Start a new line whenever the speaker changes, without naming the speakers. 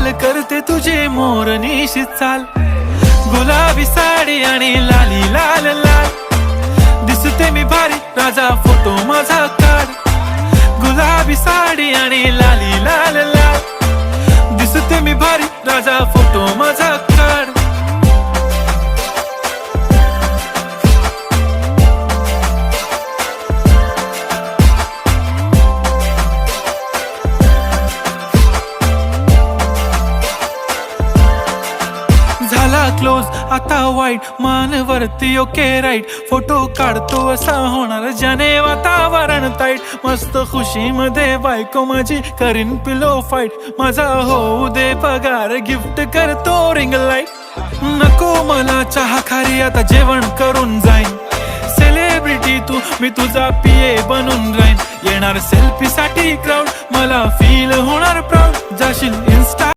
कमाल करते तुझे मोरनीशी चाल, गुलाबी साडी आणि लाली लाल लाल, दिसते मी भारी राजा फोटो माझा काढ, गुलाबी साडी आणि लाली लाल लाल, दिसते मी भारी राजा फोटो माझा काढ. झाला क्लोज आता वाईट, मान वरती ओके राईट, फोटो काढतो असा होणार ज्याने वातावरण ताईट, मस्त खुशी मध्ये बायको माझी करीन पिलो फाईट, माझा होऊ दे पगार गिफ्ट करतो रिंग लाईट, नको मला चहा खारी आता जेवण करून जाईन, सेलिब्रिटी तू मी तुझा पिये बनून राहीन, येणार सेल्फी साठी क्राऊड मला फील होणार प्राऊड, जाशील इन्स्टा